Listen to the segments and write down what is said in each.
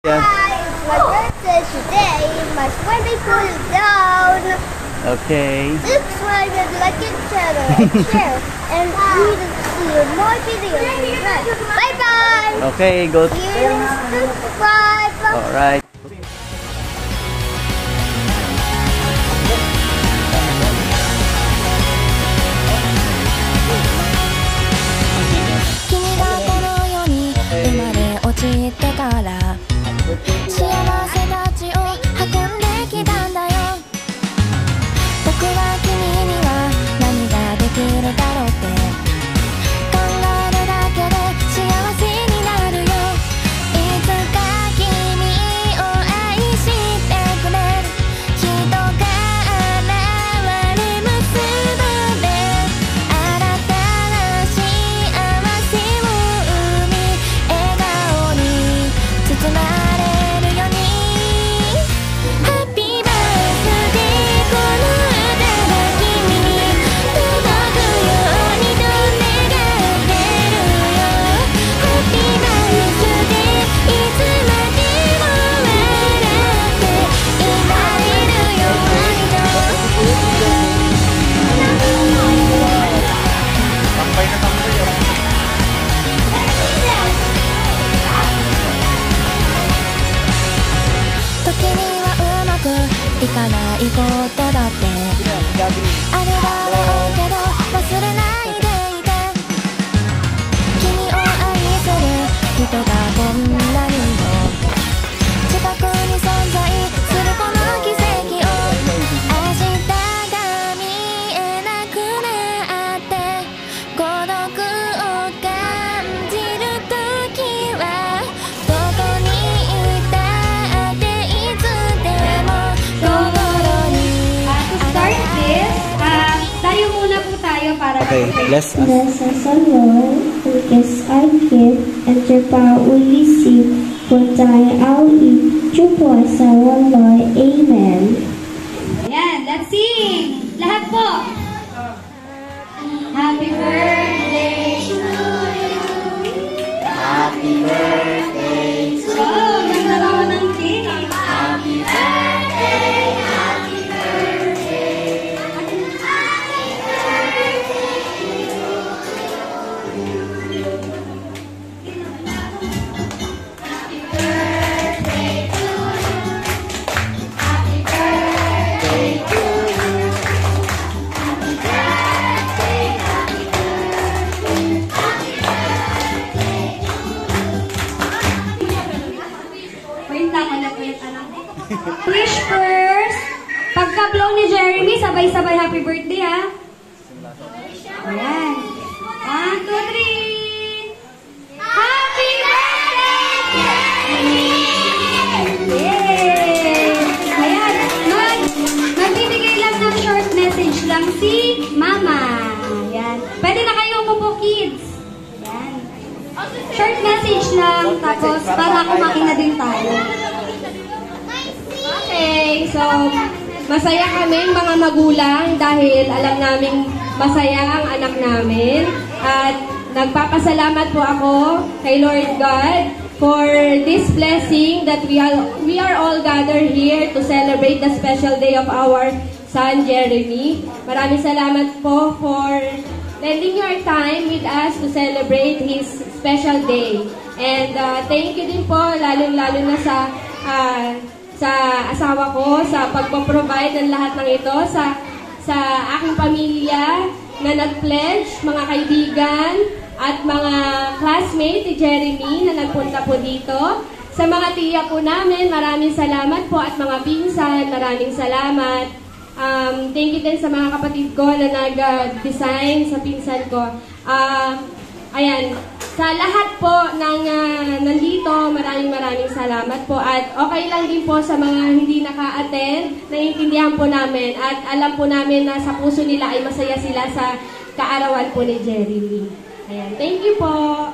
Yeah. My birthday today, my swimming pool is down. Okay. Subscribe and like it, channel and share. And please see more videos. Bye bye. Okay, go. Please subscribe. Alright. Okay, bless us. Bless us, O Lord, who is our gift, and your power will receive, for thine our eat, through Christ our Lord. Amen. Ayan, let's sing! Lahat po! Happy birthday to you! Happy birthday to you. Oh, ganda naman ng cake! Happy birthday, happy birthday. Wish first. Pagka-blow ni Jeremy, sabay-sabay happy birthday, ha? Ayan. 1, 2, 3. Happy birthday, Jeremy! Yay! Ayan. Magbibigay lang ng short message lang si Mama. Ayan. Pwede na kayo po, kids. Ayan. Short message lang, tapos para kumain na din tayo. Okay, so masaya kami mga magulang dahil alam naming masaya ang anak namin at nagpapasalamat po ako kay Lord God for this blessing that we are all gathered here to celebrate the special day of our son Jeremy. Maraming salamat po for lending your time with us to celebrate his special day. And thank you din po lalo na sa asawa ko, sa pagpo-provide ng lahat ng ito, sa aking pamilya na nag-pledge, mga kaibigan at mga classmates ni Jeremy na nagpunta po dito. Sa mga tiya po namin, maraming salamat po at mga pinsan, maraming salamat. Thank you din sa mga kapatid ko na nag-design sa pinsan ko. Ayan, sa lahat po ng nandito, maraming salamat po. At okay lang din po sa mga hindi naka-attend, naiintindihan po namin. At alam po namin na sa puso nila ay masaya sila sa kaarawan po ni Jeremy. Ayan, thank you po.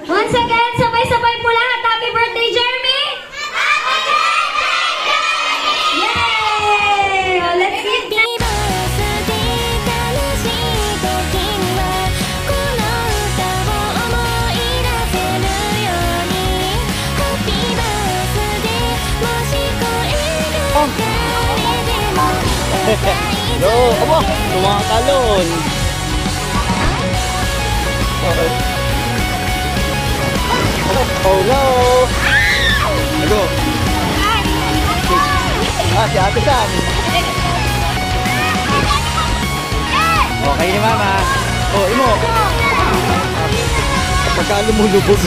Once again, sabay-sabay po lahat. Happy birthday, Jeremy! Happy birthday, Jeremy! Yay! Well, let's see. Happy Yo, aba, tumatalon. Oh no! Go! Ah, si Ate Sam. Okay ni Mama. Oh, imo. Pagka lumulubog.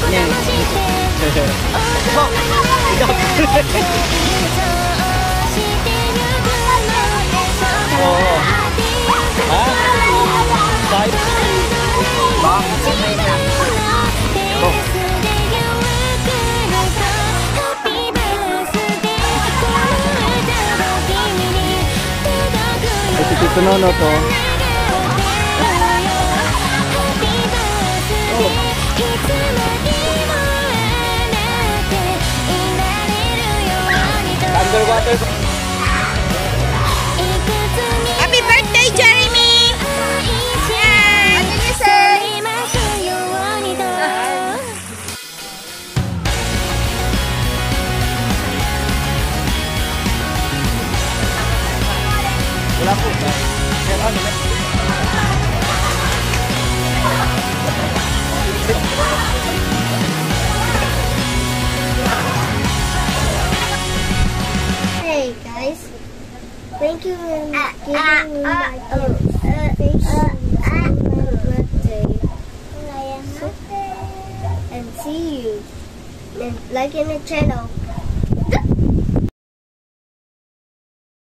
Yan. Oh. Ha? Side. Bang. Oh. Ito Nono to. Underwater. Happy birthday, Jeremy! Yeah! What did you say? Wala po. Hey guys, thank you for giving me my gift. My birthday. And see you. And like in the channel.